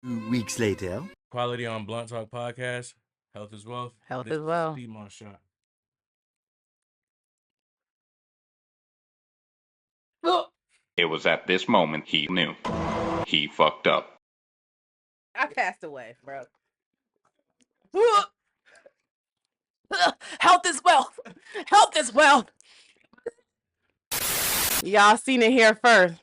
Weeks later. Quality on Blunt Talk Podcast. Health is wealth. Health This as well. is Steve shot. It was at this moment he knew. He fucked up. I passed away, bro. Health is wealth. Health is wealth. Y'all seen it here first.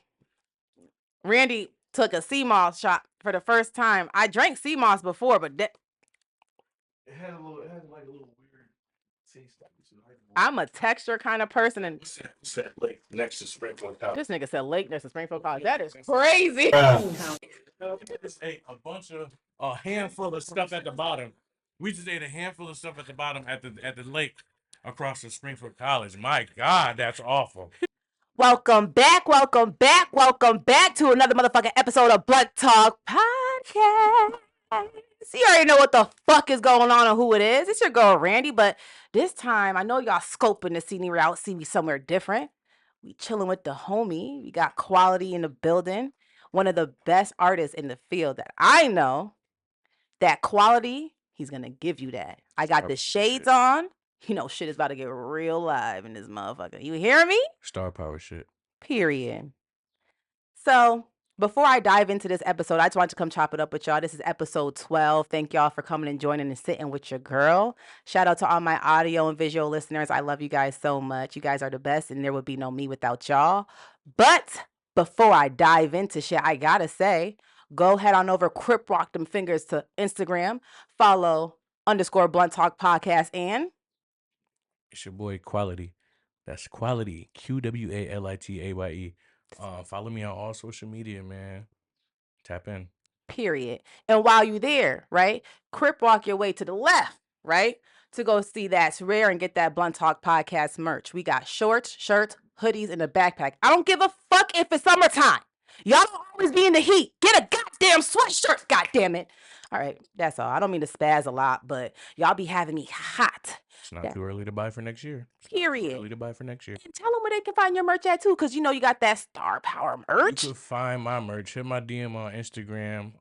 Randy took a sea moss shot for the first time. I drank sea moss before, but it had like a little weird taste. I'm a texture kind of person, and What's that lake next to Springfield College? this nigga said Lake next to Springfield College. That is crazy. Just ate a handful of stuff at the bottom. We just ate a handful of stuff at the bottom at the lake across the Springfield College. My God, that's awful. Welcome back to another motherfucking episode of Blunt Talk Podcast. You already know what the fuck is going on and who it is. It's your girl Randy, but this time I know y'all scoping to see me out, see me somewhere different. We chilling with the homie. We got Quality in the building. One of the best artists in the field that I know. That Quality, he's gonna give you that. I got the shades on. You know, shit is about to get real live in this motherfucker. You hear me? Star power shit. Period. So, before I dive into this episode, I just wanted to come chop it up with y'all. This is episode 12. Thank y'all for coming and joining and sitting with your girl. Shout out to all my audio and visual listeners. I love you guys so much. You guys are the best, and there would be no me without y'all. But before I dive into shit, I gotta say, go head on over, crip rock them fingers to Instagram. Follow _Blunt Talk Podcast and it's your boy Quality. That's Quality. Qwalitaye. Follow me on all social media, man. Tap in. period. And while you're there, right, crip walk your way to the left, right, to go see That's Rare and get that Blunt Talk Podcast merch. We got shorts, shirts, hoodies, and a backpack. I don't give a fuck if it's summertime. Y'all don't always be in the heat. Get a goddamn sweatshirt, goddamn it. All right, that's all. I don't mean to spaz a lot, but y'all be having me hot. It's not too early to buy for next year. Period. Too early to buy for next year. And tell them where they can find your merch at too, because you know you got that Star Power merch. You can find my merch. Hit my DM on Instagram,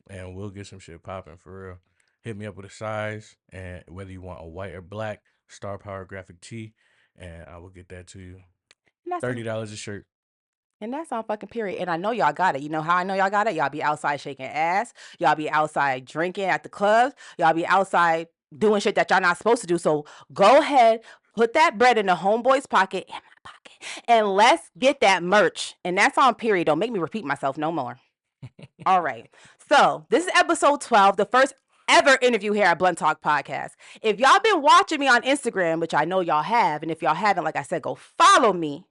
and we'll get some shit popping for real. Hit me up with a size, and whether you want a white or black Star Power graphic tee, and I will get that to you. $30 a shirt. And that's on fucking period. And I know y'all got it. You know how I know y'all got it? Y'all be outside shaking ass. Y'all be outside drinking at the clubs. Y'all be outside doing shit that y'all not supposed to do. So go ahead, put that bread in the homeboy's pocket, in my pocket, and let's get that merch. And that's on period. Don't make me repeat myself no more. All right. So this is episode 12, the first ever interview here at Blunt Talk Podcast. If y'all been watching me on Instagram, which I know y'all have, and if y'all haven't, like I said, go follow me.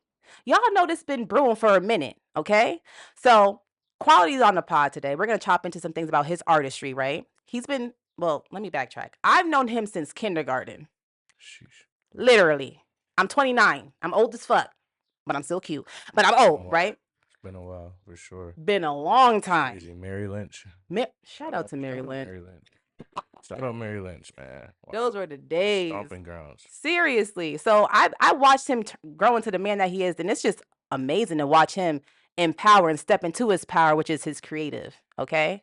Y'all know this been brewing for a minute, okay? So Quality's on the pod today. We're going to chop into some things about his artistry, right? Well, let me backtrack. I've known him since kindergarten. Sheesh. Literally. I'm 29. I'm old as fuck, but I'm still cute. But I'm old, right? It's been a while, for sure. Been a long time. Crazy. Mary Lynch. Shout out to Mary Lynch. Shout out Mary Lynch, man. Wow. Those were the days. Stomping grounds. Seriously. So I watched him grow into the man that he is, and it's just amazing to watch him empower and step into his power, which is his creative, okay?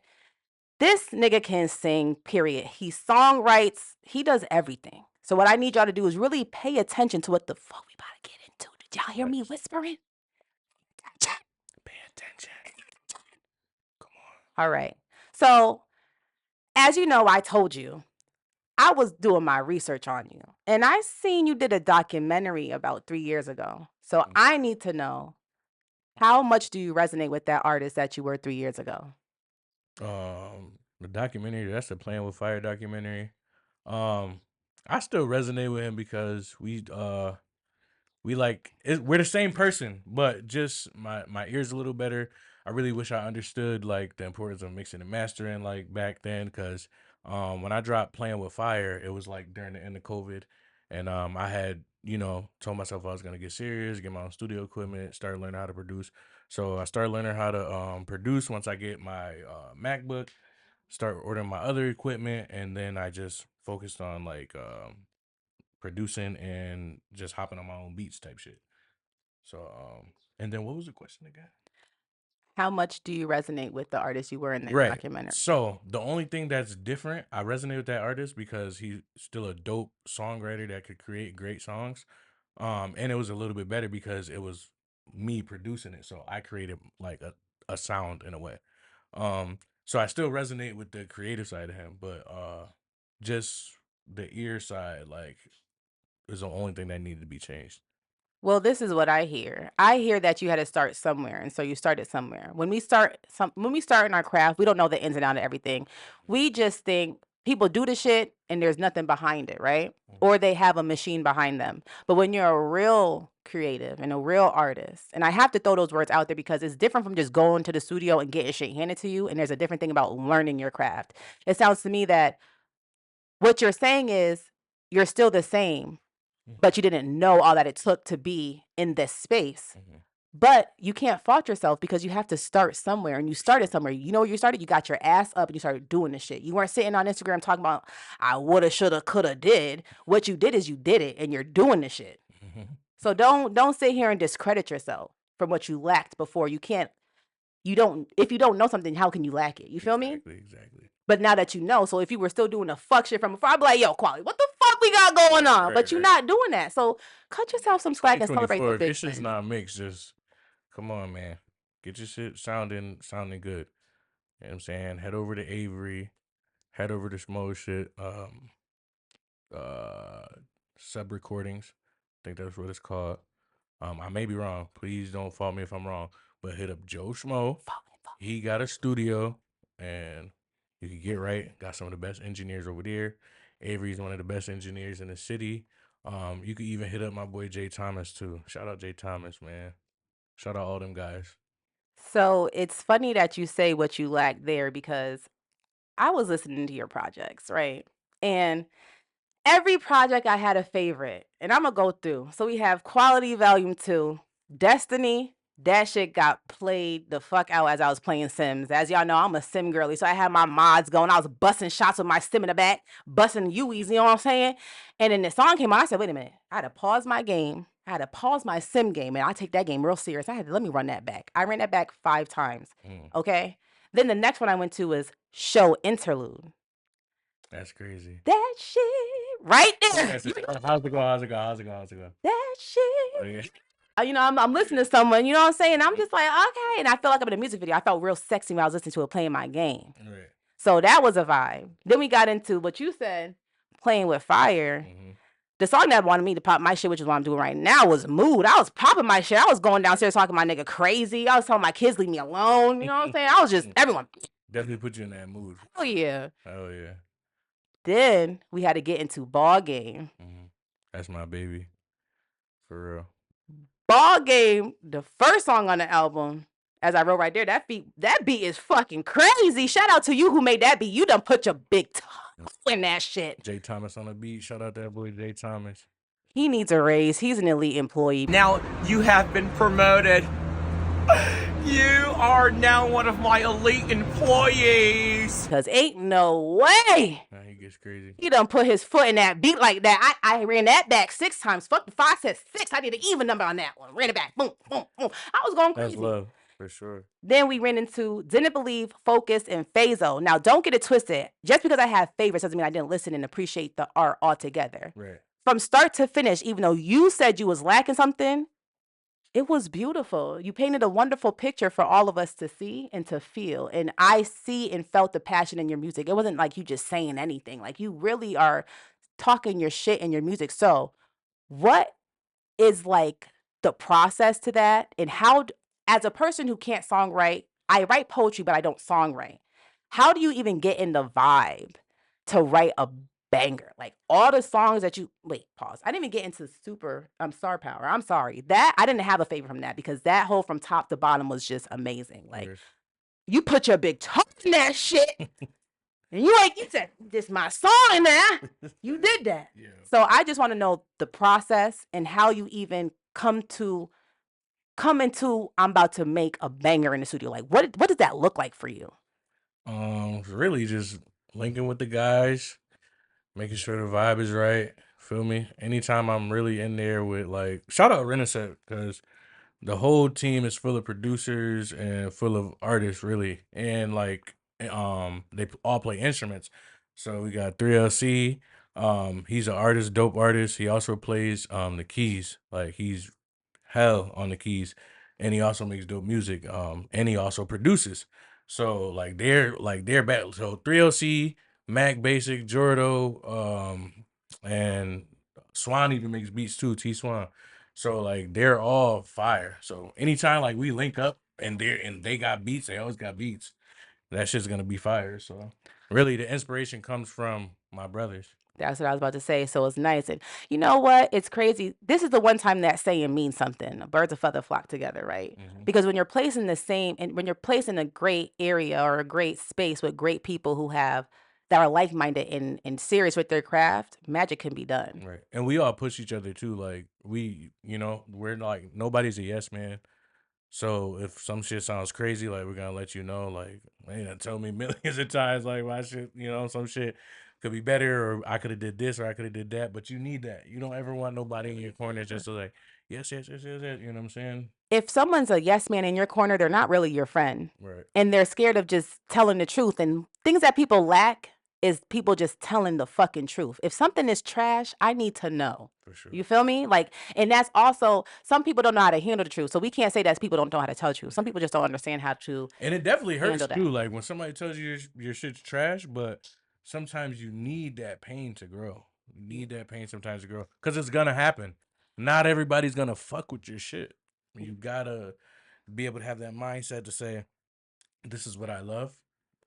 This nigga can sing, period. He songwrites. He does everything. So what I need y'all to do is really pay attention to what the fuck we about to get into. Did y'all hear me whispering? Pay attention. Come on. All right. So as you know, I told you, I was doing my research on you, and I seen you did a documentary about 3 years ago. So I need to know, how much do you resonate with that artist that you were 3 years ago? The documentary, that's the Playing with Fire documentary. I still resonate with him because we're the same person, but just my ear's a little better. I really wish I understood like the importance of mixing and mastering like back then, because when I dropped Playing with Fire, it was like during the end of COVID, and I had told myself I was gonna get serious, get my own studio equipment, start learning how to produce. So I started learning how to produce once I get my MacBook, start ordering my other equipment, and then I just focused on like producing and just hopping on my own beats type shit. So and then what was the question again? How much do you resonate with the artist you were in that Right. documentary? So the only thing that's different, I resonate with that artist because he's still a dope songwriter that could create great songs. And it was a little bit better because it was me producing it. So I created like a sound in a way. So I still resonate with the creative side of him, but just the ear side, like, is the only thing that needed to be changed. Well, this is what I hear. I hear that you had to start somewhere, and so you started somewhere. When we start in our craft, we don't know the ins and outs of everything. We just think people do the shit and there's nothing behind it, right? Or they have a machine behind them. But when you're a real creative and a real artist, and I have to throw those words out there because it's different from just going to the studio and getting shit handed to you, and there's a different thing about learning your craft. It sounds to me that what you're saying is you're still the same, but you didn't know all that it took to be in this space. But you can't fault yourself because you have to start somewhere, and you started somewhere. You know where you started? You got your ass up and you started doing this shit. You weren't sitting on Instagram talking about, I woulda, shoulda, coulda, did. What you did is you did it, and you're doing the shit. So don't sit here and discredit yourself from what you lacked before. If you don't know something, how can you lack it? You feel me? Exactly. But now that you know, so if you were still doing the fuck shit from before, I'd be like, yo, Quality, what the fuck we got going on? But you're not doing that. So cut yourself some slack and celebrate the If big this shit's wins. not mixed, just come on, man. Get your shit sounding good. You know what I'm saying? Head over to Avery, head over to Smo shit, sub recordings. I think that's what it's called. I may be wrong. Please don't fault me if I'm wrong. But hit up Joe Schmo. He got a studio, and you can get right. Got some of the best engineers over there. Avery's one of the best engineers in the city. You could even hit up my boy Jay Thomas too. Shout out Jay Thomas, man. Shout out all them guys. So it's funny that you say what you lack there because I was listening to your projects, right? And every project I had a favorite, and I'm gonna go through. So we have Quality Volume 2, Destiny. That shit got played the fuck out as I was playing Sims. As y'all know, I'm a Sim girly, so I had my mods going. I was busting shots with my Sim in the back, busting UEs, you know what I'm saying? And then the song came on, I said, wait a minute. I had to pause my game. I had to pause my Sim game, and I take that game real serious. I had to let me run that back. I ran that back 5 times, okay? Then the next one I went to was Show Interlude. That's crazy. That shit right there. How's it go? That shit. Oh, yeah. You know, I'm listening to someone, you know what I'm saying? I'm just like, okay. And I felt like I'm in a music video. I felt real sexy when I was listening to it playing my game. Right. So that was a vibe. Then we got into what you said, playing with fire. The song that wanted me to pop my shit, which is what I'm doing right now, was Mood. I was popping my shit. I was going downstairs talking my nigga crazy. I was telling my kids, leave me alone. You know what I'm saying? I was just, everyone. Definitely put you in that mood. Oh, yeah. Oh, yeah. Then we had to get into Ball Game. That's my baby. For real. Ball Game, the first song on the album, as I wrote right there, that beat is fucking crazy. Shout out to you who made that beat. You done put your big toe in that shit. Jay Thomas on the beat. Shout out that boy Jay Thomas. He needs a raise. He's an elite employee. Now you have been promoted. You are now one of my elite employees. Because ain't no way. Nah, he gets crazy. He done put his foot in that beat like that. I ran that back 6 times. Fuck the 5, said 6. I did an even number on that one. Ran it back. Boom, boom, boom. I was going crazy. That's love, for sure. Then we ran into Didn't Believe, Focus, and Phaso. Now, don't get it twisted. Just because I have favorites doesn't mean I didn't listen and appreciate the art altogether. Right. From start to finish, even though you said you was lacking something, it was beautiful. You painted a wonderful picture for all of us to see and to feel. And I see and felt the passion in your music. It wasn't like you just saying anything. Like you really are talking your shit in your music. So what is like the process to that? And how, as a person who can't songwrite, I write poetry, but I don't songwrite. How do you even get in the vibe to write a banger? Like all the songs that you pause. I didn't even get into Star Power. I'm sorry. That I didn't have a favorite from that because that whole from top to bottom was just amazing. Like you put your big toe in that shit. And you said, this my song in there. You did that. Yeah. So I just want to know the process and how you even come into I'm about to make a banger in the studio. Like what does that look like for you? Really just linking with the guys, making sure the vibe is right. Feel me? Anytime I'm really in there with like, shout out Renaissance, because the whole team is full of producers and full of artists, really, and like they all play instruments. So we got 3LC. He's an artist, dope artist. He also plays the keys. Like he's hell on the keys, and he also makes dope music. And he also produces. So they're back. So 3LC, Mac Basic, Jordo, and Swan even makes beats too. T Swan. So like they're all fire. So anytime like we link up and they got beats, they always got beats. That shit's gonna be fire. So really the inspiration comes from my brothers. That's what I was about to say. So it's nice. And you know what? It's crazy. This is the one time that saying means something. Birds of feather flock together, right? Because when you're placed in the same, and when you're placed in a great area or a great space with great people who have, that are like-minded and serious with their craft, magic can be done. Right. And we all push each other too. Like we're like nobody's a yes man. So if some shit sounds crazy, like we're gonna let you know, like they done told me millions of times, like my shit, some shit could be better, or I could have did this, or I could have did that. But you need that. You don't ever want nobody in your corner just to like, yes, yes, yes, yes, yes. You know what I'm saying? If someone's a yes man in your corner, they're not really your friend. Right. And they're scared of just telling the truth. And things that people lack is people just telling the fucking truth. If something is trash, I need to know. For sure. You feel me? Like, and that's also, some people don't know how to handle the truth. So we can't say that people don't know how to tell the truth. Some people just don't understand how to. And it definitely hurts handle that. too. Like when somebody tells you your shit's trash, but sometimes you need that pain to grow. You need that pain sometimes to grow, because it's gonna happen. Not everybody's gonna fuck with your shit. You gotta be able to have that mindset to say, this is what I love,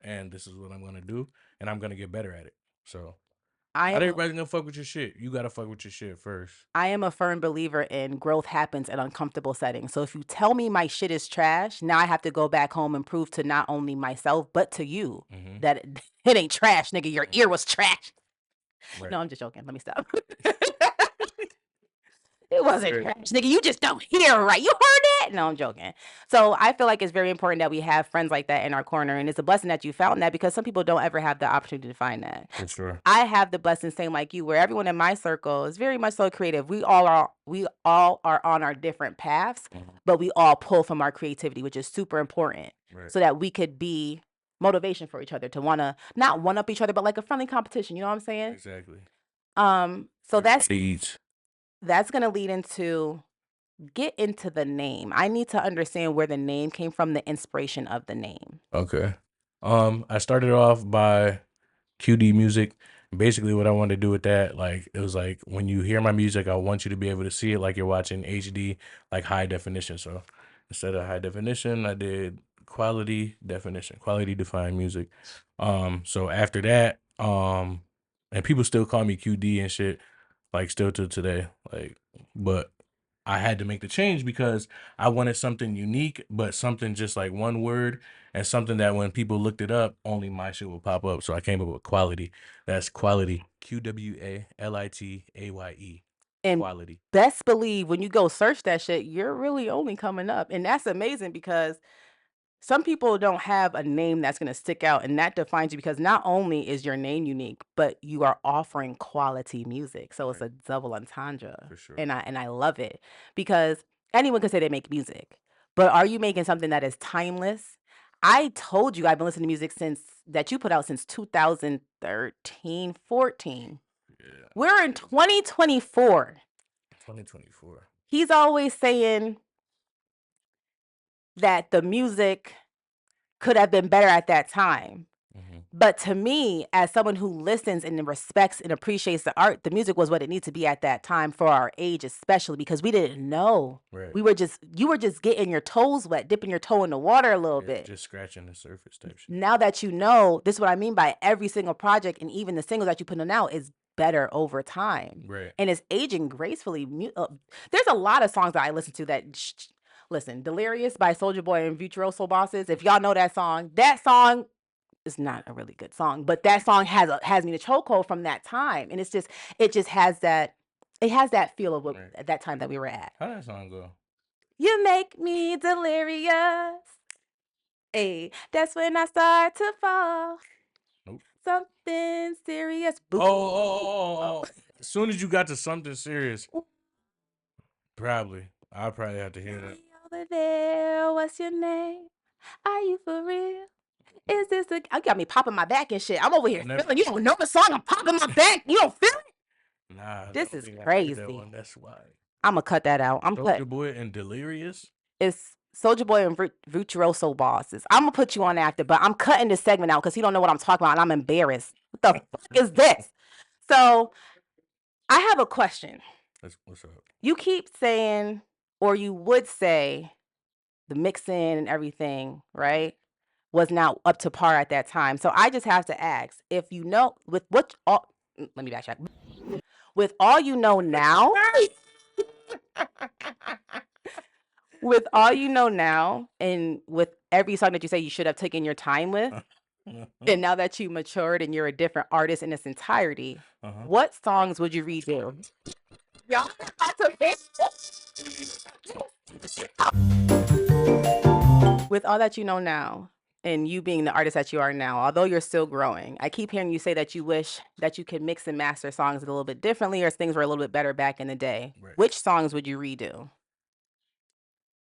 and this is what I'm gonna do, and I'm gonna get better at it. So not everybody's gonna fuck with your shit. You gotta fuck with your shit first. I am a firm believer in growth happens in uncomfortable settings. So if you tell me my shit is trash, now I have to go back home and prove to not only myself, but to you that it ain't trash, nigga. Your ear was trash. Right. No, I'm just joking. Let me stop. It wasn't trash, nigga. You just don't hear right. You heard that? No, I'm joking. So I feel like it's very important that we have friends like that in our corner. And it's a blessing that you found that, because some people don't ever have the opportunity to find that. For sure. I have the blessing, same like you, where everyone in my circle is very much so creative. We all are on our different paths, but we all pull from our creativity, which is super important. Right. So that we could be motivation for each other, to want to not one up each other, but like a friendly competition. You know what I'm saying? Exactly. So That's going to lead into, get into the name. I need to understand where the name came from, the inspiration of the name. Okay. I started off by QD music. Basically what I wanted to do with that, like, it was like when you hear my music, I want you to be able to see it like you're watching HD, like high definition. So instead of high definition, I did quality definition, quality defined music. So after that, and people still call me QD and shit, like still to today, like, but I had to make the change because I wanted something unique, but something just like one word, and something that when people looked it up, only my shit would pop up. So I came up with quality. That's quality. QWALITAYE. And Quality. best believe when you go search that shit, you're really only coming up. And that's amazing, because some people don't have a name that's going to stick out, and that defines you, because not only is your name unique, but you are offering quality music. So it's a double entendre. For sure. And I love it, because anyone can say they make music, but are you making something that is timeless? I told you I've been listening to music that you put out since 2013, 14. Yeah. We're in 2024. 2024. He's always saying that the music could have been better at that time. But to me, as someone who listens and respects and appreciates the art, the music was what it needed to be at that time for our age, especially because we didn't know. Right. You were just getting your toes wet, dipping your toe in the water a little bit. Just scratching the surface type shit. Now that you know, this is what I mean by every single project, and even the singles that you put on out, is better over time. Right. And it's aging gracefully. There's a lot of songs that I listen to that... Listen, Delirious by Soulja Boy and Virtuoso Bosses. If y'all know that song is not a really good song, but that song has me in a chokehold from that time, and it just has that feel of at that time that we were at. How that song go? You make me delirious. Hey, that's when I start to fall. Nope. Something serious. Boop. Oh. As soon as you got to something serious, I probably have to hear that. over there, what's your name? Are you for real? Is this the? I got me popping my back and shit. I'm over here feeling. You don't know the song. I'm popping my back. You don't feel it? Nah, This I don't is think I heard that crazy. one. That's why. I'm gonna cut that out. I'm Soulja cutting. Boy and Delirious. It's Soulja Boy and Virtuoso Bosses. I'm gonna put you on after, but I'm cutting this segment out because he don't know what I'm talking about, and I'm embarrassed. What the fuck is this? So I have a question. What's up? You keep saying, or you would say, the mixing and everything, right, was not up to par at that time. So I just have to ask, if you know, with what all, let me backtrack. With all you know now, with all you know now, and with every song that you say you should have taken your time with, and now that you matured and you're a different artist in its entirety, what songs would you redo? Y'all with all that you know now, and you being the artist that you are now, although you're still growing, I keep hearing you say that you wish that you could mix and master songs a little bit differently, or things were a little bit better back in the day. Right. Which songs would you redo?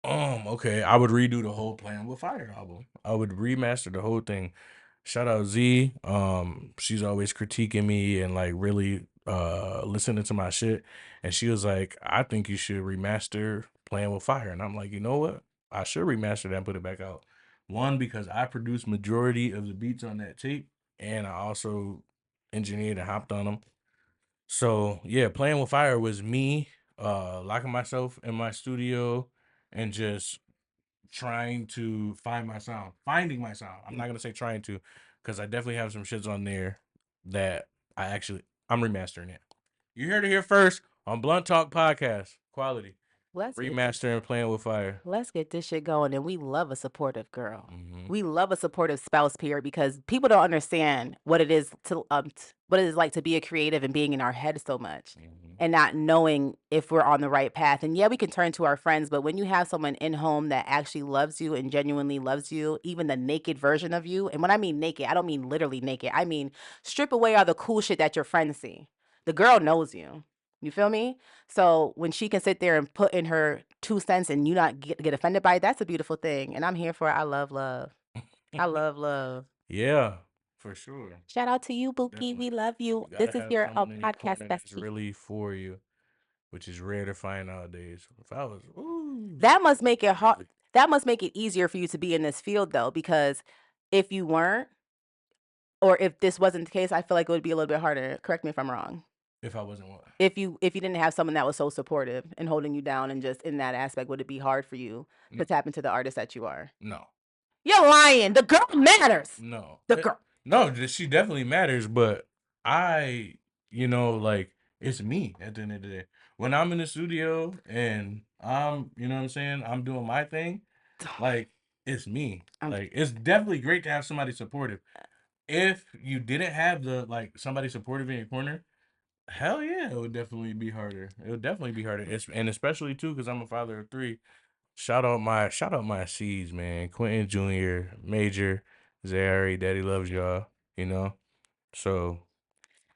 Okay, I would redo the whole Playing with Fire album. I would remaster the whole thing. Shout out Z. She's always critiquing me and like really listening to my shit. And she was like, I think you should remaster Playing with Fire. And I'm like, you know what? I should remaster that and put it back out. One, because I produced majority of the beats on that tape, and I also engineered and hopped on them. So yeah, Playing with Fire was me locking myself in my studio and just trying to find my sound, finding my sound. I'm not gonna say trying to, because I definitely have some shits on there that I'm remastering it. You heard it here first on Blunt Talk Podcast. Quality. Remastering Playing with Fire. Let's get this shit going. And we love a supportive girl. Mhm. We love a supportive spouse, period, because people don't understand what it is to what it is like to be a creative and being in our head so much, and not knowing if we're on the right path. And yeah, we can turn to our friends, but when you have someone in home that actually loves you and genuinely loves you, even the naked version of you, and when I mean naked, I don't mean literally naked. I mean strip away all the cool shit that your friends see. The girl knows you. You feel me? So when she can sit there and put in her 2 cents and you not get offended by it, that's a beautiful thing. And I'm here for it. I love love. I love love. Yeah, for sure. Shout out to you, Bookie. Definitely. We love you. You This gotta is have your someone in your podcast corner that's bestie. really for you, which is rare to find nowadays. If I was, That must make it hard. That must make it easier for you to be in this field, though, because if you weren't, or if this wasn't the case, I feel like it would be a little bit harder. Correct me if I'm wrong. if I wasn't what? If you didn't have someone that was so supportive and holding you down, and just in that aspect, would it be hard for you to tap into the artist that you are? No. You're lying. The girl matters. No. The girl. No, she definitely matters, but like, it's me at the end of the day. When I'm in the studio and I'm, you know what I'm saying, I'm doing my thing, like, it's me. Like, it's definitely great to have somebody supportive. If you didn't have somebody supportive in your corner, hell yeah, it would definitely be harder. It would definitely be harder. And especially too, because I'm a father of 3. Shout out my C's, man. Quentin Jr., Major, Zary, Daddy loves y'all. You know, so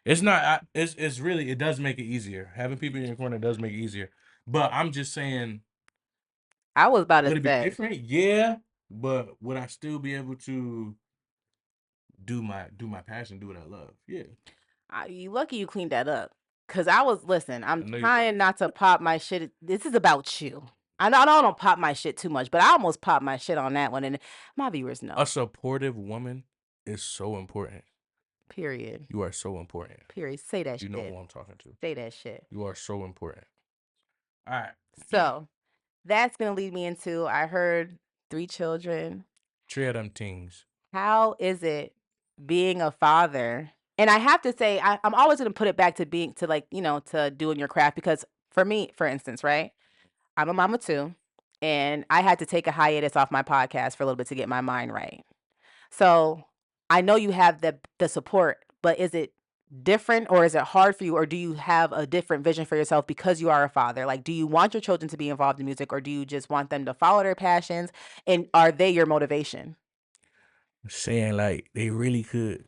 it's not. It's really, it does make it easier. Having people in your corner does make it easier. But I'm just saying, I was about to would it be say. different? Yeah, but would I still be able to do my passion, do what I love? Yeah. You lucky you cleaned that up. Cause listen, I'm know you trying not to pop my shit. This is about you. I know I don't pop my shit too much, but I almost popped my shit on that one, and my viewers know. A supportive woman is so important. Period. You are so important. Period. Say that You shit. know who I'm talking to. Say that shit. You are so important. All right. So that's gonna lead me into, I heard 3 children. 3 of them things. How is it being a father? And I have to say, I'm always going to put it back to being, to like, to doing your craft, because for me, for instance, right, I'm a mama too, and I had to take a hiatus off my podcast for a little bit to get my mind right. So I know you have the support, but is it different, or is it hard for you, or do you have a different vision for yourself because you are a father? Like, do you want your children to be involved in music, or do you just want them to follow their passions, and are they your motivation? Saying like they really could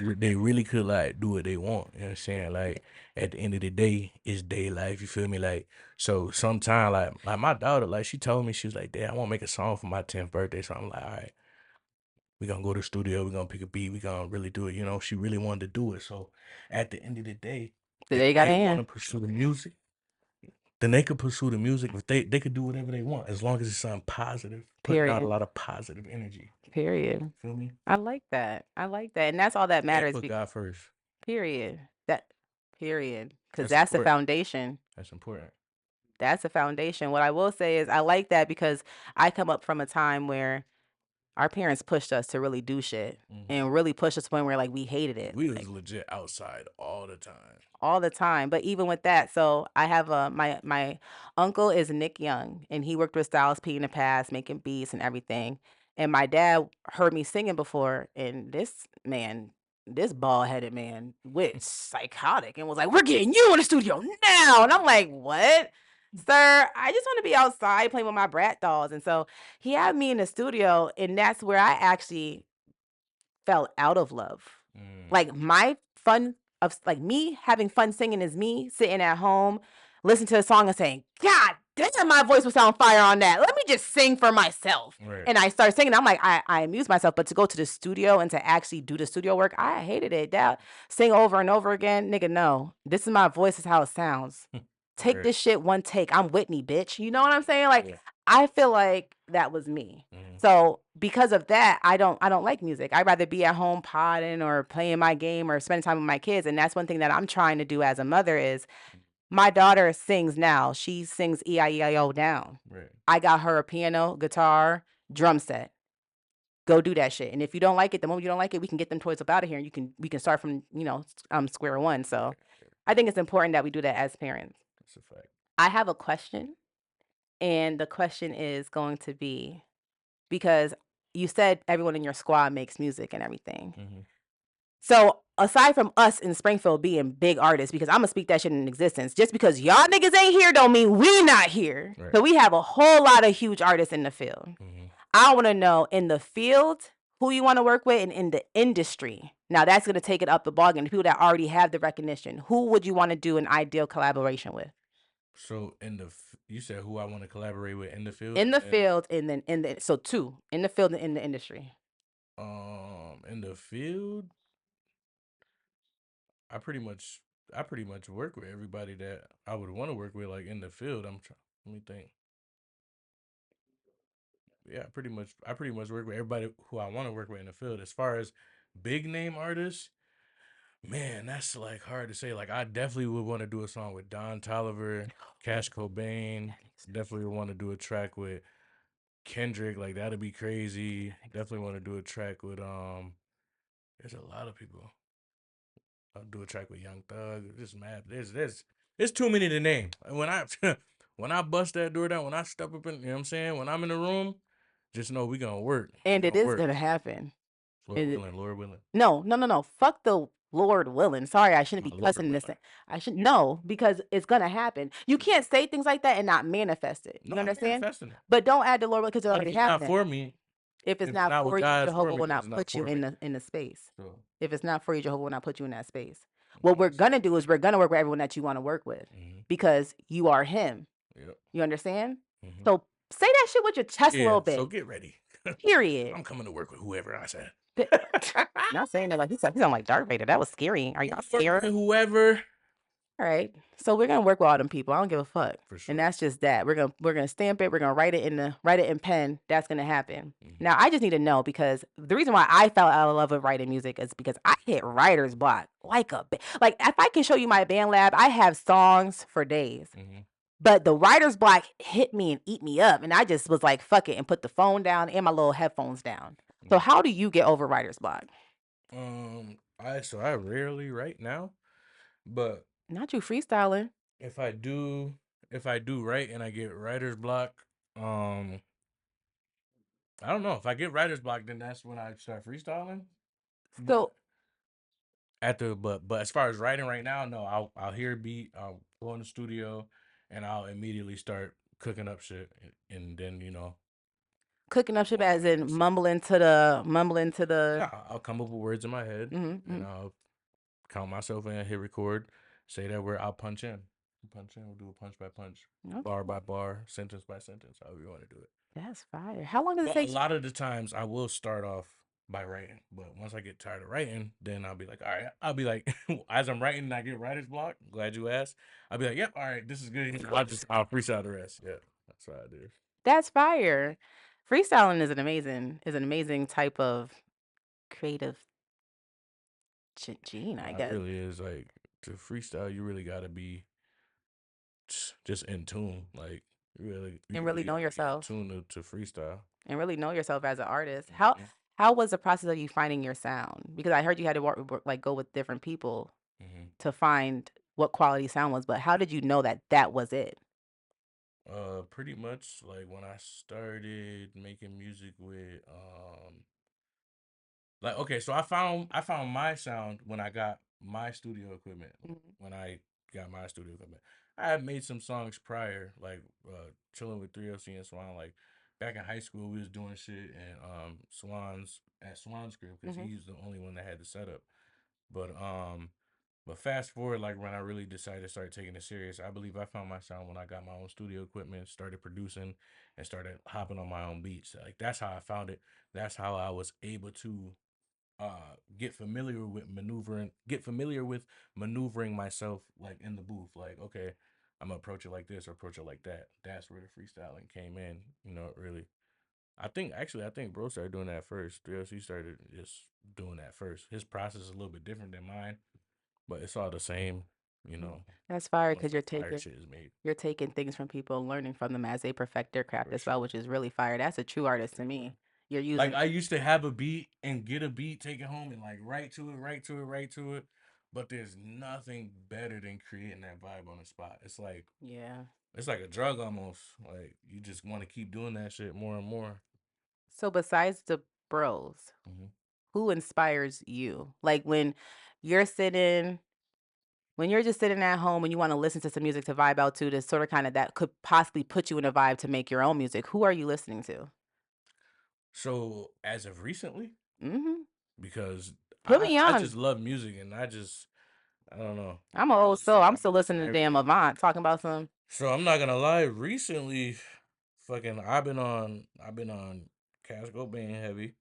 they really could like do what they want. You know what I'm saying? Like at the end of the day, it's day life. You feel me? Like so sometime like my daughter, like she told me she was like, Dad, I want to make a song for my 10th birthday. So I'm like, all right, we're gonna go to the studio, we're gonna pick a beat, we're gonna really do it. You know, she really wanted to do it. So at the end of the day, if They got they want in. to pursue the music, then they could pursue the music. If they could do whatever they want as long as it's something positive, putting out a Period. lot of positive energy. Period. Feel me? I like that. I like that. And that's all that And matters. put God first. Period. That period. Because That's that's the important. foundation. That's important. That's the foundation. What I will say is I like that because I come up from a time where our parents pushed us to really do shit and really pushed us to the point where like we hated it. We Like, was legit outside all the time. all the time. But even with that, so I have my uncle is Nick Young, and he worked with Styles P in the past, making beats and everything. And my dad heard me singing before, and this bald headed man, went psychotic, and was like, "We're getting you in the studio now." And I'm like, "What?" Sir, I just want to be outside playing with my brat dolls. And so he had me in the studio, and that's where I actually fell out of love. Like my fun of like me having fun singing is me sitting at home, listening to a song and saying, "God damn, my voice was on fire on that. Let me just sing for myself." Right. And I started singing. I'm like, I amuse myself, but to go to the studio and to actually do the studio work, I hated it. That sing over and over again, nigga. No, this is my voice. Is how it sounds. Take Right. this shit one take. I'm Whitney, bitch. You know what I'm saying? Like, Yeah. I feel like that was me. So because of that, I don't like music. I'd rather be at home podding or playing my game or spending time with my kids. And that's one thing that I'm trying to do as a mother is my daughter sings now. She sings E-I-E-I-O down. Right. I got her a piano, guitar, drum set. Go do that shit. And if you don't like it, the moment you don't like it, we can get them toys up out of here and we can start from, square one. So I think it's important that we do that as parents. That's a fact. I have a question. And the question is going to be, because you said everyone in your squad makes music and everything. So aside from us in Springfield being big artists, because I'm gonna speak that shit in existence, just because y'all niggas ain't here don't mean we not here. Right. So we have a whole lot of huge artists in the field. I want to know in the field who you want to work with, and in the industry. Now that's gonna take it up the ballgame. The people that already have the recognition. Who would you want to do an ideal collaboration with? So you said who I want to collaborate with in the field? In the field, and then so two in the field and in the industry. In the field, I pretty much work with everybody that I would want to work with, like in the field. Let me think. Yeah, I pretty much work with everybody who I want to work with in the field. As far as big name artists, man, that's like hard to say. Like I definitely would want to do a song with Don Toliver, Cash Cobain. Definitely would want to do a track with Kendrick. Like that'd be crazy. Definitely want to do a track with there's a lot of people. I'll do a track with Young Thug. Just mad. There's too many to name. And when I when I bust that door down, when I step up in, you know what I'm saying? When I'm in the room, just know we gonna work. And it is gonna happen. Lord willing. No. Fuck the Lord willing. Sorry, I shouldn't be cussing this. I should no, because it's gonna happen. You can't say things like that and not manifest it. You understand? But don't add the Lord because it already happened. Not for me. If it's not for you, Jehovah will not put you in the space. Sure. If it's not for you, Jehovah will not put you in that space. What we're gonna do is we're gonna work with everyone that you want to work with because you are Him. Yep. You understand? So say that shit with your chest a little bit. So get ready. Period. I'm coming to work with whoever I said. Not saying that like he sound like Darth Vader. That was scary. Are y'all scared? Whoever. All right. So we're gonna work with all them people. I don't give a fuck. For sure. And that's just that. We're gonna stamp it. We're gonna write it in pen. That's gonna happen. Now I just need to know, because the reason why I fell out of love with writing music is because I hit writer's block like if I can show you my band lab, I have songs for days. But the writer's block hit me and eat me up, and I just was like, fuck it, and put the phone down and my little headphones down. So how do you get over writer's block? I rarely write now, but not you freestyling. If I do write and I get writer's block, I don't know. If I get writer's block, then that's when I start freestyling. So but as far as writing right now, no. I'll hear a beat, I'll go in the studio, and I'll immediately start cooking up shit, and then Cooking up shit as in mumbling to the. Yeah, I'll come up with words in my head, and I'll count myself in, hit record, say that word. I'll punch in. We'll do a punch by punch, bar by bar, sentence by sentence, however you want to do it. That's fire. How long does it But take? a lot of the times I will start off by writing, but once I get tired of writing, then I'll be like, all right. I'll be like, as I'm writing and I get writer's block, glad you asked. I'll be like, yep, all right, this is good. I'll freestyle the rest. Yeah, that's what I do. That's fire. Freestyling is an amazing type of creative gene, I guess. It really is. Like, to freestyle, you really got to be just in tune. Like, you really know gotta be yourself. in tune to freestyle. And really know yourself as an artist. How was the process of you finding your sound? Because I heard you had to like go with different people to find what quality sound was, but how did you know that was it? Pretty much like when I started making music with like, okay, so I found my sound when I got my studio equipment. When I got my studio equipment, I had made some songs prior, like chilling with 3LC and Swan. Like back in high school, we was doing shit and Swan's crib because he's the only one that had the setup. But fast forward, like when I really decided to start taking it serious, I believe I found my sound when I got my own studio equipment, started producing, and started hopping on my own beats. Like that's how I found it. That's how I was able to get familiar with maneuvering myself like in the booth. Like, okay, I'm gonna approach it like this or approach it like that. That's where the freestyling came in. Really. I think bro started doing that first. 3LC started just doing that first. His process is a little bit different than mine, but it's all the same. That's fire once because the fire shit is made. you're taking things from people and learning from them as they perfect their craft as well, which is really fire. That's a true artist to me. You're using Like I used to have a beat and get a beat, take it home and like write to it. But there's nothing better than creating that vibe on the spot. It's like it's like a drug almost. Like you just want to keep doing that shit more and more. So besides the bros, who inspires you? Like when you're just sitting at home and you want to listen to some music to vibe out to sort of kind of that could possibly put you in a vibe to make your own music. Who are you listening to? So as of recently, because Put me I on. just love music and I don't know. I'm an old soul. I'm still listening to damn Avant talking about some. So I'm not gonna lie. Recently, fucking, I've been on Cash Go being heavy.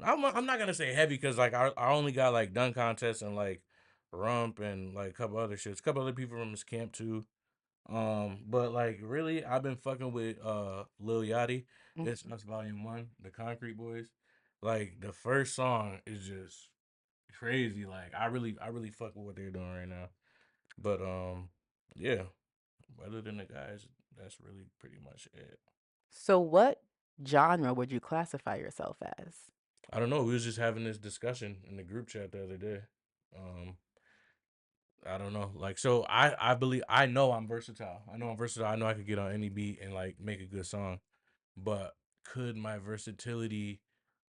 I'm not gonna say heavy because like I only got like Dunk Contest and like Rump and like a couple other shits, a couple other people from his camp too. But like really, I've been fucking with Lil Yachty. It's Us Volume 1, the Concrete Boys. Like the first song is just crazy. Like I really fuck with what they're doing right now. But yeah. Other than the guys, that's really pretty much it. So what genre would you classify yourself as? I don't know. We was just having this discussion in the group chat the other day. I don't know. Like, so I believe I know I'm versatile. I know I'm versatile. I know I could get on any beat and like make a good song. But could my versatility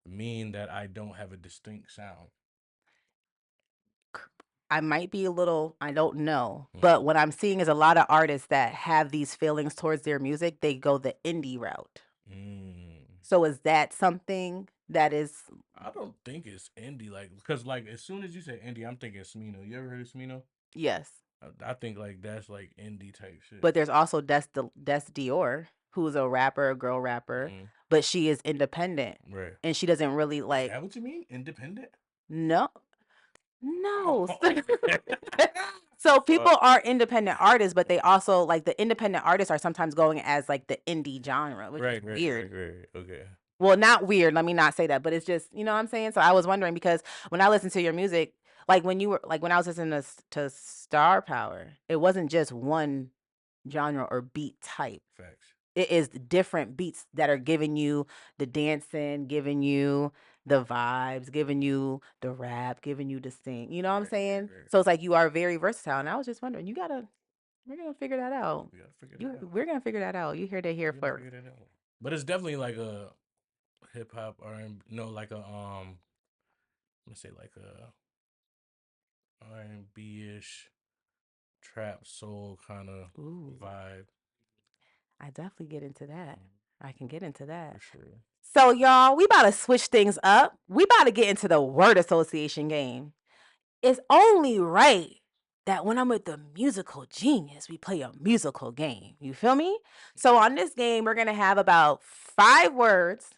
mean that I don't have a distinct sound? I might be a little, I don't know. But what I'm seeing is a lot of artists that have these feelings towards their music, they go the indie route. So is that something that is? I don't think it's indie, like, because like as soon as you say indie, I'm thinking Smino. You ever heard of Smino? Yes. I think like that's like indie type shit. But there's also Des Dior, who's a rapper, a girl rapper, but she is independent. Right. And she doesn't really like. Is that what you mean? Independent? No. So people are independent artists, but they also like the independent artists are sometimes going as like the indie genre, which is weird. Right. Okay. Well, not weird. Let me not say that, but it's just, you know what I'm saying? So I was wondering because when I listen to your music, like when I was listening to Star Power, it wasn't just one genre or beat type. Facts. It is different beats that are giving you the dancing, giving you the vibes, giving you the rap, giving you the sing. You know what I'm saying? Right. So it's like you are very versatile. And I was just wondering, we're gonna figure that out. We're gonna figure that out. You heard it here first. But it's definitely like a hip hop R&B, no, like a let's say like a R&B-ish trap soul kind of vibe. I definitely get into that. I can get into that. For sure. So, y'all, we about to switch things up. We about to get into the word association game. It's only right that when I'm with the musical genius, we play a musical game. You feel me? So on this game, we're going to have about 5 words.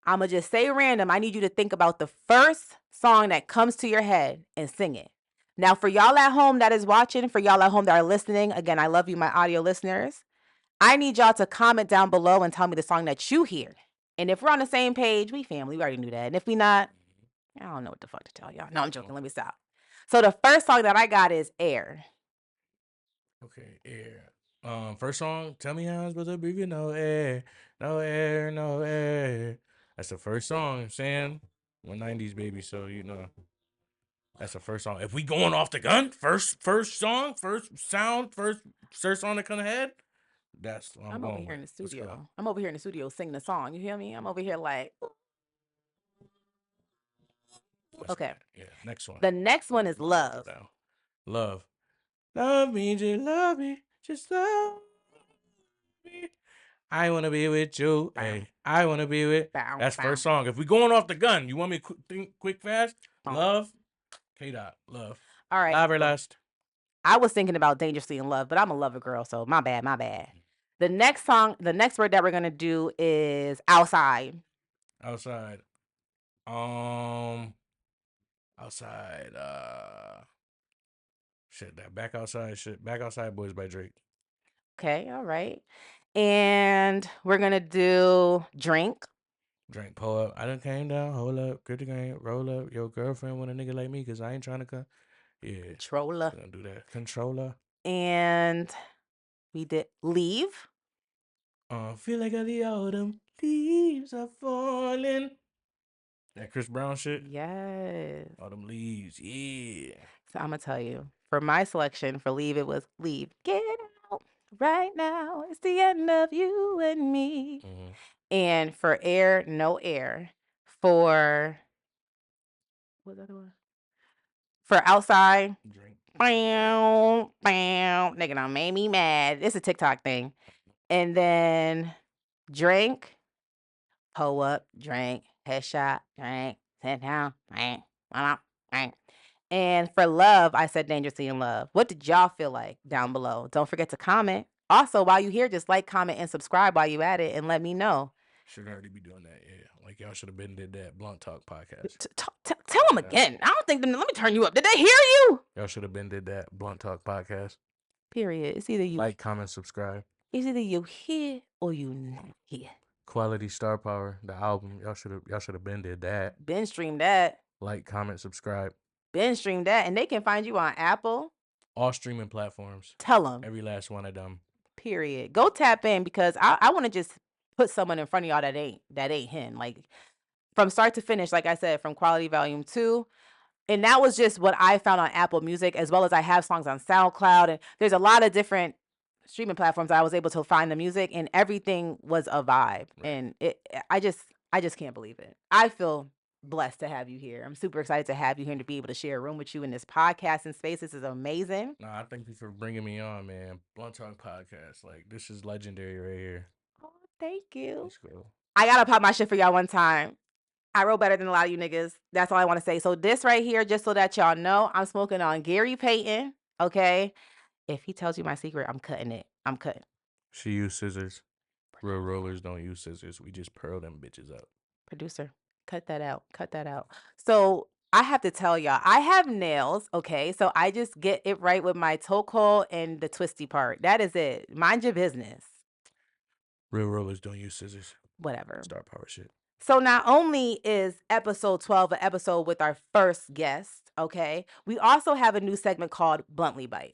I'm going to just say random. I need you to think about the first song that comes to your head and sing it. Now, for y'all at home that is watching, for y'all at home that are listening, again, I love you, my audio listeners. I need y'all to comment down below and tell me the song that you hear. And if we're on the same page, we family. We already knew that. And if we not, I don't know what the fuck to tell y'all. No, I'm joking. Let me stop. So the first song that I got is Air. Okay, air. First song, tell me how I'm supposed to breathe with no air. No air, no air. That's the first song, I'm saying. We're 90s baby, so you know. That's the first song. If we going off the gun, first song, first sound, first song that come ahead, that's what I'm going over here in the with. Let's go. studio. I'm over here in the studio singing the song. You hear me? I'm over here like, Let's okay. go. Yeah, next one. The next one is Love. Love. Love me, just love me. Just love me. I want to be with you. Hey, I want to be with. That's first song. If we going off the gun, you want me to think quick, fast? Love. K-Dot. Love. All right. Love or lust. I was thinking about Dangerously in Love, but I'm a lover girl, so my bad. The next song, the next word that we're going to do is Outside. Outside. Outside. Shit, that Back Outside shit. Back Outside Boys by Drake. Okay, all right. And we're going to do Drink. Drink, pull up. I done came down, hold up, grip the game, roll up. Your girlfriend want a nigga like me because I ain't trying to come. Yeah. Controller. We're gonna do that. Controller. And we did Leave. Feel like the autumn leaves are falling. That Chris Brown shit? Yes. Autumn leaves, yeah. So I'm going to tell you, for my selection for Leave, it was Leave. Get out right now. It's the end of you and me. Mm-hmm. And for Air, No Air. For, what's the other one? For Outside. Drink. Bam, bam. Nigga done made me mad. It's a TikTok thing. And then Drink. Pull up, drink, headshot, drink, sit down, drink, drink. And for Love, I said Dangerously in Love. What did y'all feel like down below? Don't forget to comment. Also, while you're here, just like, comment, and subscribe while you at it and let me know. Should already be doing that, yeah. Like y'all should have been did that Blunt Talk podcast. Tell them again. I don't think them. Let me turn you up. Did they hear you? Y'all should have been did that Blunt Talk podcast. Period. It's either you like, comment, subscribe. It's either you here or you not here. Qwalitaye Starpower, the album. Y'all should have been did that. Been streamed that. Like, comment, subscribe. Been streamed that, and they can find you on Apple. All streaming platforms. Tell them. Every last one of them. Period. Go tap in because I want to just put someone in front of y'all that ain't him. Like from start to finish, like I said, from Quality Volume 2. And that was just what I found on Apple Music, as well as I have songs on SoundCloud. And there's a lot of different streaming platforms I was able to find the music, and everything was a vibe. Right. And I just can't believe it. I feel blessed to have you here. I'm super excited to have you here and to be able to share a room with you in this podcasting space. This is amazing. No, I thank you for bringing me on, man. Blunt Talk podcast. Like, this is legendary right here. Oh, thank you. Let's go. I gotta pop my shit for y'all one time. I wrote better than a lot of you niggas. That's all I want to say. So this right here, just so that y'all know, I'm smoking on Gary Payton. Okay. If he tells you my secret, I'm cutting it. I'm cutting. She used scissors. Real rollers don't use scissors. We just pearl them bitches up. Producer, cut that out. Cut that out. So I have to tell y'all, I have nails. Okay. So I just get it right with my toe hole and the twisty part. That is it. Mind your business. Real rollers don't use scissors. Whatever. Star power shit. So not only is episode 12 an episode with our first guest, okay, we also have a new segment called Bluntly Bytes.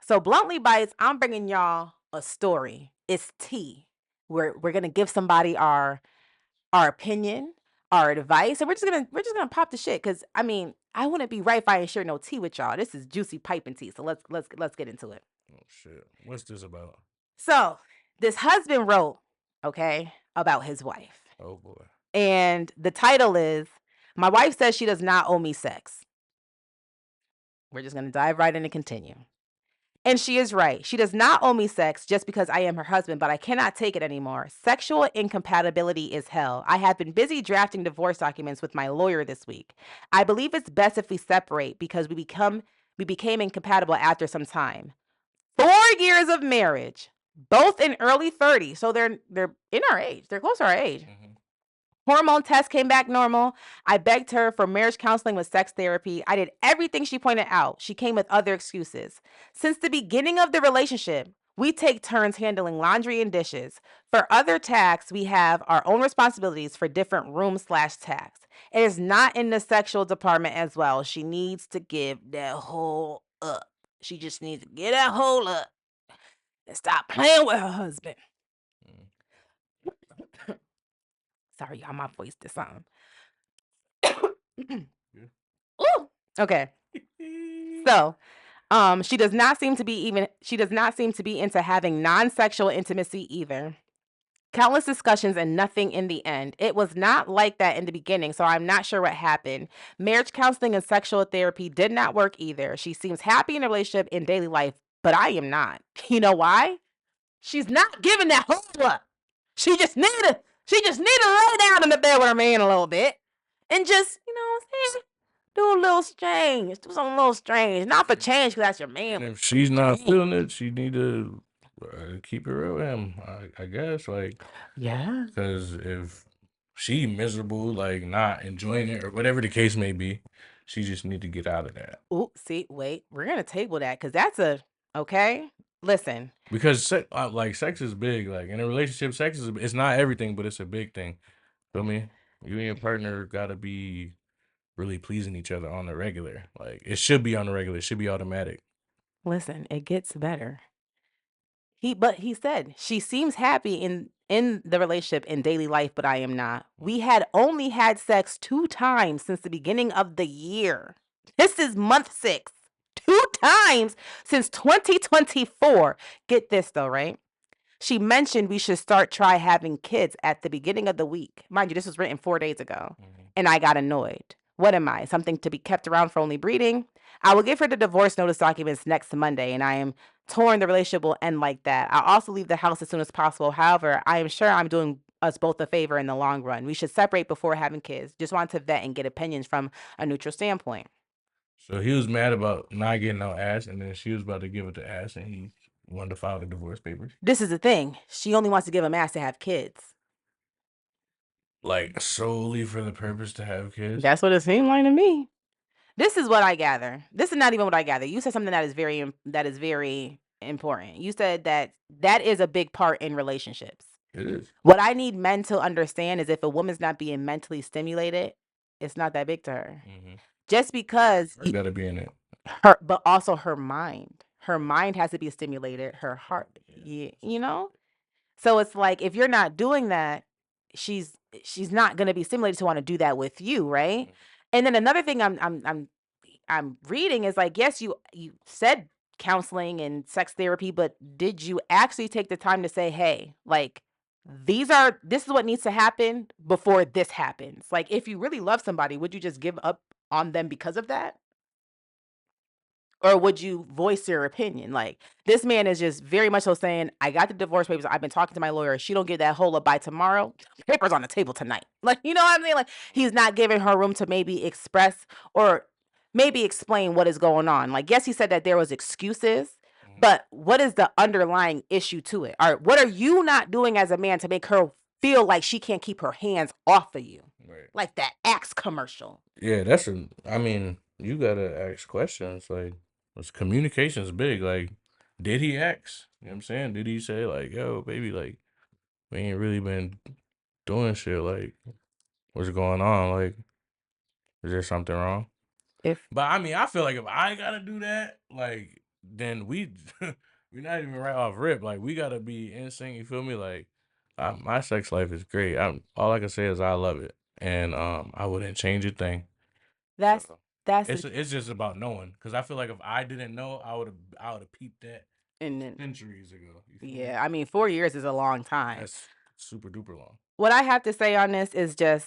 So Bluntly Bytes, I'm bringing y'all a story. It's tea. We're gonna give somebody our opinion, our advice, and we're just gonna pop the shit. Cause I mean, I wouldn't be right if I ain't share no tea with y'all. This is juicy piping tea. So let's get into it. Oh shit. What's this about? So this husband wrote, okay, about his wife. Oh boy. And the title is, My Wife Says She Does Not Owe Me Sex. We're just going to dive right in and continue. And she is right. She does not owe me sex just because I am her husband, but I cannot take it anymore. Sexual incompatibility is hell. I have been busy drafting divorce documents with my lawyer this week. I believe it's best if we separate because we became incompatible after some time. 4 years of marriage, both in early 30s. So they're in our age. They're close to our age. Mm-hmm. Hormone test came back normal. I begged her for marriage counseling with sex therapy. I did everything she pointed out. She came with other excuses. Since the beginning of the relationship, we take turns handling laundry and dishes. For other tasks, we have our own responsibilities for different rooms/tasks. It is not in the sexual department as well. She needs to give that hole up. She just needs to get that hole up and stop playing with her husband. Sorry, y'all, my voice did something. Ooh. Okay. So, she does not seem to be into having non-sexual intimacy either. Countless discussions and nothing in the end. It was not like that in the beginning, so I'm not sure what happened. Marriage counseling and sexual therapy did not work either. She seems happy in a relationship in daily life, but I am not. You know why? She's not giving that whole up. She just need to lay down in the bed with her man a little bit and just, you know what I'm saying? Do a little strange. Do something a little strange. Not for change because that's your man. And if she's not feeling it, she need to keep it real with him. I guess, like, yeah. Because if she miserable, like not enjoying it or whatever the case may be, she just need to get out of that. Ooh, see, wait. We're gonna table that because that's okay. Listen. Because sex is big. Like in a relationship, it's not everything, but it's a big thing. Feel me? You and your partner gotta be really pleasing each other on the regular. Like it should be on the regular. It should be automatic. Listen, it gets better. But he said she seems happy in the relationship in daily life, but I am not. We had only had sex 2 times since the beginning of the year. This is month 6. 2 times since 2024. Get this though, right? She mentioned we should try having kids at the beginning of the week. Mind you, this was written 4 days ago. And I got annoyed. What am I? Something to be kept around for only breeding? I will give her the divorce notice documents next Monday, and I am torn the relationship will end like that. I'll also leave the house as soon as possible. However, I am sure I'm doing us both a favor in the long run. We should separate before having kids. Just want to vet and get opinions from a neutral standpoint. So he was mad about not getting no ass, and then she was about to give it the ass, and he wanted to file the divorce papers. This is the thing. She only wants to give him ass to have kids. Like solely for the purpose to have kids? That's what it seemed like to me. This is what I gather. This is not even what I gather. You said something that is very important. You said that is a big part in relationships. It is. What I need men to understand is if a woman's not being mentally stimulated, it's not that big to her. Mm-hmm. Just because you gotta be in it. But also her mind. Her mind has to be stimulated. Her heart, you know. So it's like if you're not doing that, she's not gonna be stimulated to want to do that with you, right? And then another thing I'm reading is like, yes, you said counseling and sex therapy, but did you actually take the time to say, hey, like this is what needs to happen before this happens? Like, if you really love somebody, would you just give up on them because of that? Or would you voice your opinion? Like, this man is just very much so saying, I got the divorce papers. I've been talking to my lawyer. She don't get that whole up by tomorrow. Papers on the table tonight. Like, you know what I mean? Like, he's not giving her room to maybe express or maybe explain what is going on. Like, yes, he said that there was excuses, but what is the underlying issue to it? Or what are you not doing as a man to make her feel like she can't keep her hands off of you? Right. Like that Axe commercial. Yeah, you gotta ask questions. Like, communication's big. Like, did he ask? You know what I'm saying? Did he say, like, yo, baby, like, we ain't really been doing shit. Like, what's going on? Like, is there something wrong? But I feel like if I gotta do that, like, then we're not even right off rip. Like, we gotta be in sync. You feel me? Like, my sex life is great. All I can say is I love it, and I wouldn't change a thing. It's just about knowing, because I feel like if I didn't know, I would have peeped that centuries ago. Yeah, I mean, 4 years is a long time. That's super duper long. What I have to say on this is just,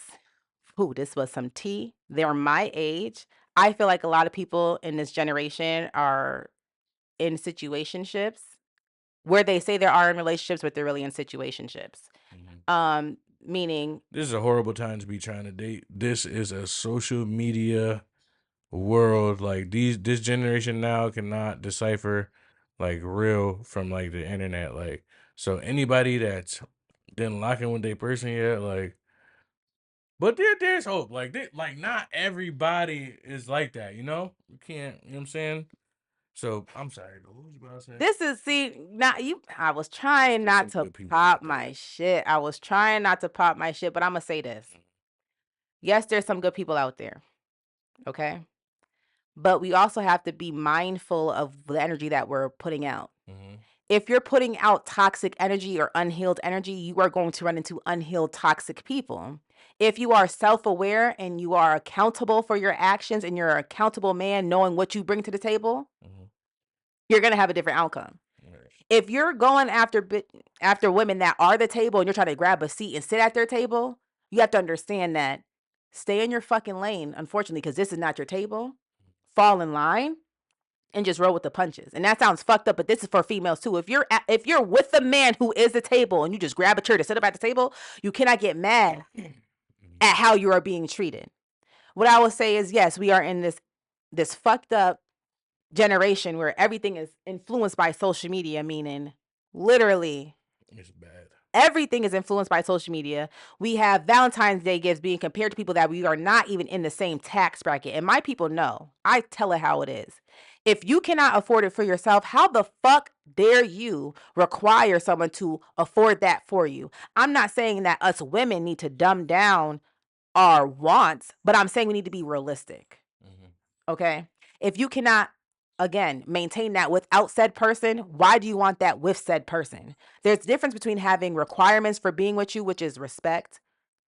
this was some tea. They're my age. I feel like a lot of people in this generation are in situationships where they say they are in relationships, but they're really in situationships. Meaning, this is a horrible time to be trying to date. This is a social media world. Like this generation now cannot decipher like real from like the internet. Like, so anybody that's didn't lock in with their person yet, like, but there's hope. Like not everybody is like that, you know? You can't, you know what I'm saying? So I'm sorry, what was you about to say? this is I was trying not to pop my shit. I was trying not to pop my shit, but I'm gonna say this. Yes, there's some good people out there. Okay. But we also have to be mindful of the energy that we're putting out. If you're putting out toxic energy or unhealed energy, you are going to run into unhealed toxic people. If you are self-aware and you are accountable for your actions and you're an accountable man knowing what you bring to the table, you're going to have a different outcome. If you're going after women that are the table and you're trying to grab a seat and sit at their table, you have to understand that stay in your fucking lane, unfortunately, because this is not your table. Fall in line and just roll with the punches. And that sounds fucked up, but this is for females too. If you're with a man who is the table and you just grab a chair to sit up at the table, you cannot get mad at how you are being treated. What I will say is, yes, we are in this fucked up generation where everything is influenced by social media, meaning literally It's bad. everything is influenced by social media. We have Valentine's Day gifts being compared to people that we are not even in the same tax bracket. And my people know, I tell it how it is. If you cannot afford it for yourself, how the fuck dare you require someone to afford that for you? I'm not saying that us women need to dumb down our wants, but I'm saying we need to be realistic. Okay? If you cannot, again, maintain that without said person, why do you want that with said person? There's a difference between having requirements for being with you, which is respect,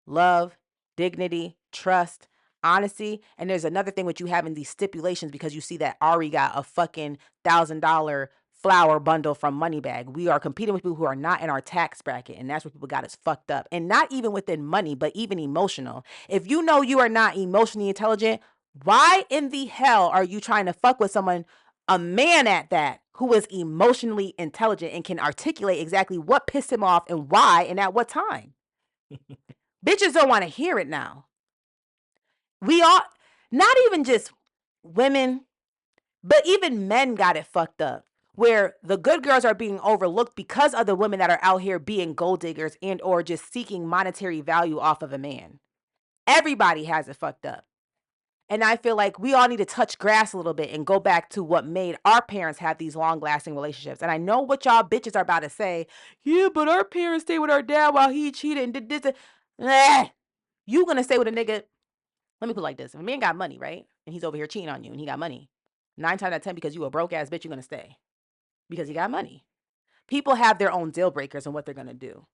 love, dignity, trust, honesty. And there's another thing with you having these stipulations because you see that Ari got a fucking $1,000 flower bundle from Moneybag. We are competing with people who are not in our tax bracket. And that's where people got us fucked up. And not even within money, but even emotional. If you know you are not emotionally intelligent, why in the hell are you trying to fuck with someone, a man at that, who is emotionally intelligent and can articulate exactly what pissed him off and why and at what time? Bitches don't want to hear it now. We all, not even just women, but even men got it fucked up, where the good girls are being overlooked because of the women that are out here being gold diggers and or just seeking monetary value off of a man. Everybody has it fucked up. And I feel like we all need to touch grass a little bit and go back to what made our parents have these long-lasting relationships. And I know what y'all bitches are about to say. Yeah, but our parents stayed with our dad while he cheated and did this. You gonna stay with a nigga. Let me put it like this. If a man got money, right? And he's over here cheating on you and he got money. 9 times out of 10, because you a broke-ass bitch, you're gonna stay. Because he got money. People have their own deal breakers and what they're gonna do.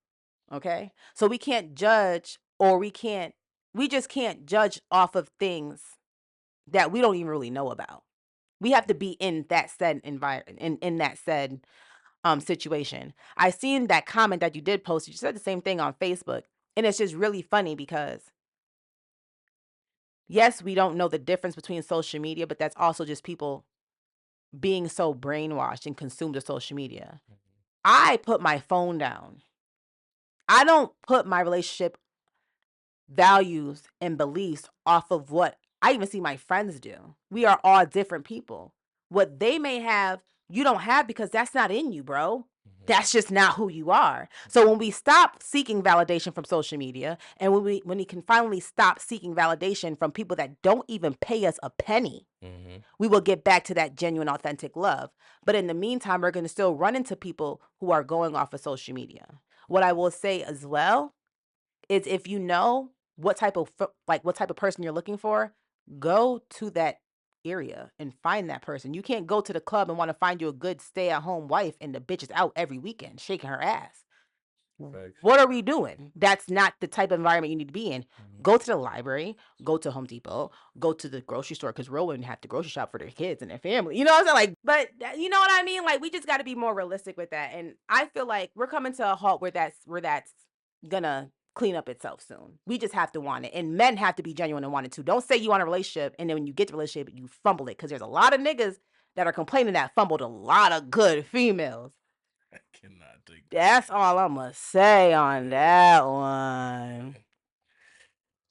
Okay? So we can't judge, or we just can't judge off of things that we don't even really know about. We have to be in that said environment, in that said situation. I seen that comment that you did post. You said the same thing on Facebook. And it's just really funny because, yes, we don't know the difference between social media, but that's also just people being so brainwashed and consumed with social media. I put my phone down. I don't put my relationship values and beliefs off of what I even see my friends do. We are all different people. What they may have, you don't have, because that's not in you, bro. That's just not who you are. So when we stop seeking validation from social media, and when we can finally stop seeking validation from people that don't even pay us a penny, we will get back to that genuine, authentic love. But in the meantime, we're going to still run into people who are going off of social media. What I will say as well is, if you know what type of person you're looking for, go to that area and find that person. You can't go to the club and want to find you a good stay-at-home wife and the bitch is out every weekend shaking her ass. Thanks. What are we doing? That's not the type of environment you need to be in. Go to the library, go to Home Depot, go to the grocery store, because real women have to grocery shop for their kids and their family. You know what I'm saying? Like, but you know what I mean? Like, we just got to be more realistic with that. And I feel like we're coming to a halt where that's gonna clean up itself soon. We just have to want it. And men have to be genuine and want it too. Don't say you want a relationship and then when you get the relationship, you fumble it. Because there's a lot of niggas that are complaining that fumbled a lot of good females. I cannot take that. That's all I'm gonna say on that one.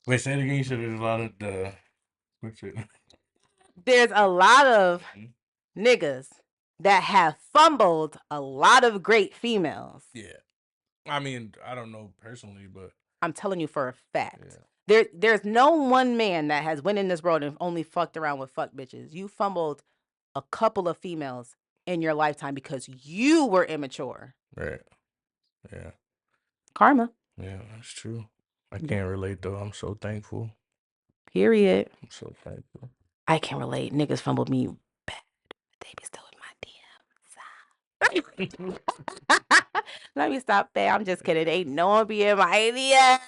Wait, say it again. You said there's a lot of the. What's it? There's a lot of niggas that have fumbled a lot of great females. Yeah. I mean, I don't know personally, but I'm telling you for a fact. Yeah. There's no one man that has went in this world and only fucked around with fuck bitches. You fumbled a couple of females in your lifetime because you were immature. Right. Yeah. Karma. Yeah, that's true. I can't relate though. I'm so thankful. Period. I'm so thankful. I can relate. Niggas fumbled me bad. They be still in my DMs. Let me stop there. I'm just kidding. Ain't no one be in my DMs.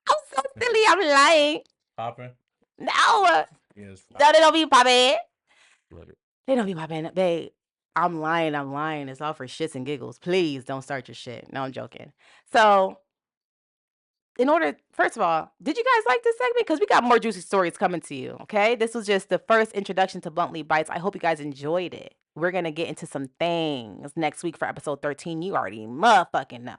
I'm so silly. I'm lying. Popping? No. Yes. No, they don't be popping. Let it. They don't be popping. Babe, I'm lying. It's all for shits and giggles. Please don't start your shit. No, I'm joking. So, first of all, did you guys like this segment? Because we got more juicy stories coming to you, okay? This was just the first introduction to Bluntly Bytes. I hope you guys enjoyed it. We're going to get into some things next week for episode 13. You already motherfucking know.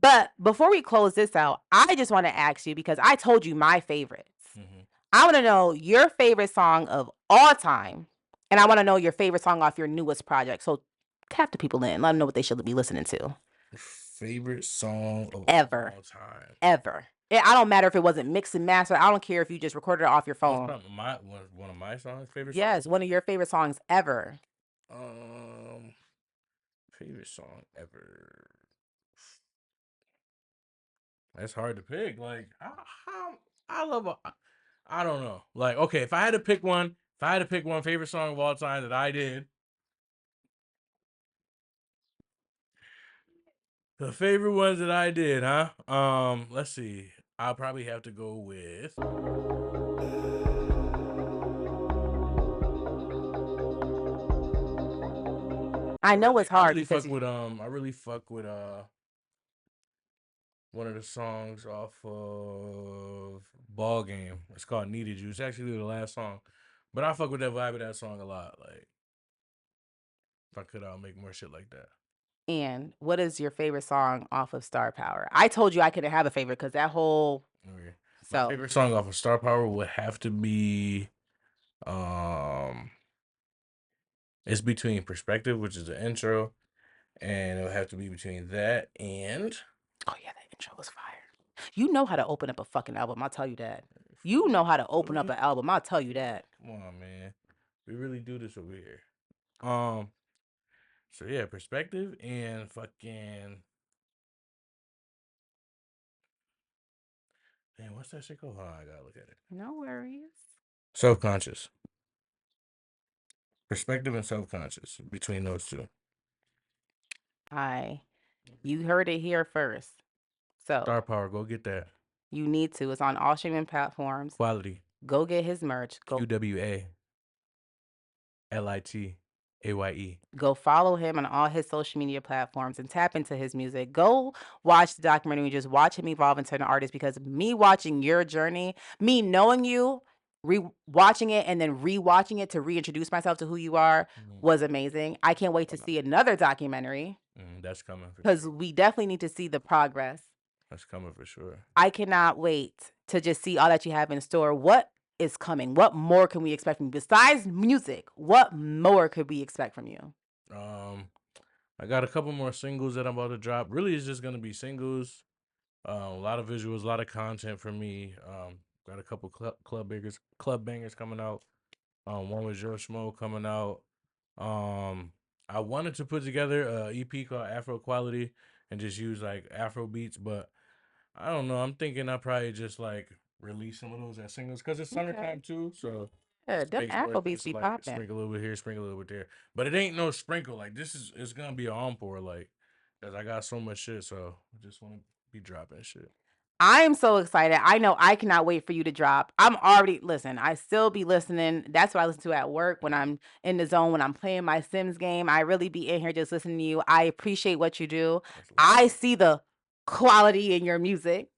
But before we close this out, I just want to ask you, because I told you my favorites. Mm-hmm. I want to know your favorite song of all time. And I want to know your favorite song off your newest project. So tap the people in. Let them know what they should be listening to. Favorite song of ever. All time. Ever. I don't matter if it wasn't mixed and mastered. I don't care if you just recorded it off your phone. One of my songs, favorite songs? Yes, one of your favorite songs ever. Favorite song ever. That's hard to pick. Like, I love I don't know. Like, okay, if I had to pick one favorite song of all time that I did. The favorite ones that I did, huh? Let's see. I'll probably have to go with I know it's hard. I really fuck with one of the songs off of Ball Game. It's called Needed You. It's actually the last song. But I fuck with that vibe of that song a lot. Like, if I could, I'll make more shit like that. And what is your favorite song off of Star Power? I told you I couldn't have a favorite because that whole... Okay. My favorite song off of Star Power would have to be... It's between Perspective, which is the intro, and it would have to be between that and... Oh, yeah, that intro was fire. You know how to open up a fucking album, I'll tell you that. You know how to open up an album, I'll tell you that. Come on, man. We really do this over here. So, yeah, Perspective and fucking... Damn, what's that shit called? Oh, I gotta look at it. No worries. Self-Conscious. Perspective and Self-Conscious. Between those two. You heard it here first. So Star Power, go get that. You need to. It's on all streaming platforms. Quality. Go get his merch. QWALITAYE. Go follow him on all his social media platforms and tap into his music. Go watch the documentary and just watch him evolve into an artist, because me watching your journey, me knowing you, watching it and then rewatching it to reintroduce myself to who you are was amazing. I can't wait to see another documentary. That's coming. Because we definitely need to see the progress. That's coming for sure. I cannot wait to just see all that you have in store. What is coming? What more can we expect from you? Besides music, what more could we expect from you? I got a couple more singles that I'm about to drop. Really, it's just going to be singles. A lot of visuals, a lot of content for me. Got a couple club bangers coming out. One with Joe Schmo coming out. I wanted to put together a EP called Afro Quality and just use like Afro beats, but I don't know. I'm thinking I'll probably just like release some of those as singles because it's summertime too. So yeah, them Afro beats be popping. Sprinkle a little bit here, sprinkle a little bit there. But it ain't no sprinkle. Like it's gonna be an encore, like, because I got so much shit. So I just want to be dropping shit. I am so excited. I know I cannot wait for you to drop. I still be listening. That's what I listen to at work when I'm in the zone, when I'm playing my Sims game. I really be in here just listening to you. I appreciate what you do. I see the quality in your music.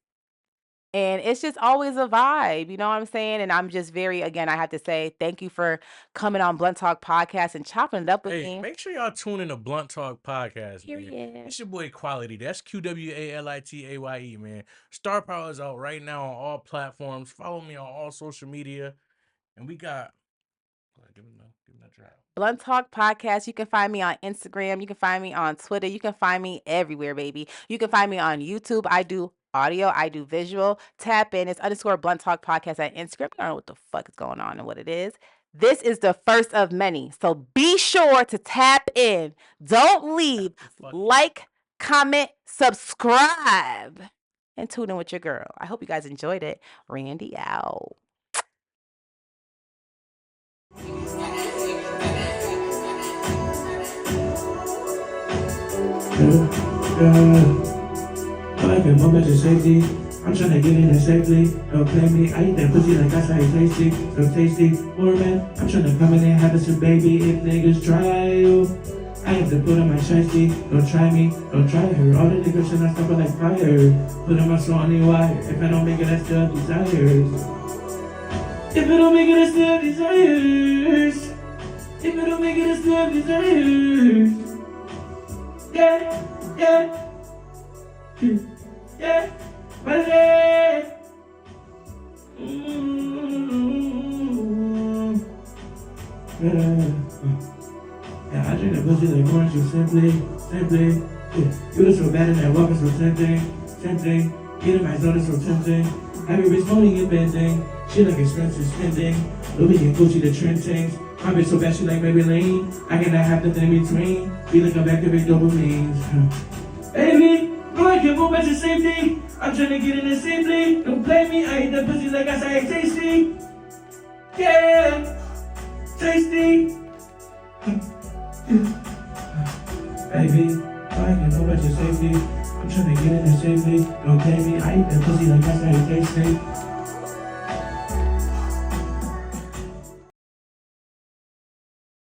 And it's just always a vibe, you know what I'm saying? And I'm just very, again, I have to say thank you for coming on Blunt Talk Podcast and chopping it up with Hey, me. make sure y'all tune in to Blunt Talk Podcast, man. Period. It's your boy Quality. That's Qwalitaye, man. Star Power is out right now on all platforms. Follow me on all social media. And we got... Give him that drop. Blunt Talk Podcast. You can find me on Instagram. You can find me on Twitter. You can find me everywhere, baby. You can find me on YouTube. I do audio. I do visual. Tap in. It's _ Blunt Talk Podcast at Instagram. I don't know what the fuck is going on and what it is. This is the first of many. So be sure to tap in. Don't leave. Like, comment, subscribe, and tune in with your girl. I hope you guys enjoyed it. Randy out. I like a moment of safety. I'm tryna get in there safely. Don't play me. I eat that pussy like that's how it tasty. So tasty. More man, I'm tryna come in and have us a baby. If niggas try you, I have to put on my shiesty. Don't try me, don't try her. All the niggas should not stop it like fire. Put on my soul on the wire. If I don't make it, I still have desires. If I don't make it, I still have desires. If I don't make it, I still have desires. Yeah, yeah, yeah, money. Yeah, I drink that pussy like orange juice, simply. Yeah. You look so bad in that walking, so tempting. Getting my soda so tempting. Every bitch moaning and bending. She like expensive spending. Louis and Gucci the trend things. My bitch so bad she like Maybelline. I cannot have nothing in between. We looking back to big dopamines. Baby, go and get more better safety. I'm trying to get in there safely. Don't blame me, I eat that pussy like I say it's tasty. Yeah, tasty. Baby, go and get more better safety. I'm trying to get in there safely. Don't blame me, I eat that pussy like I say it's tasty.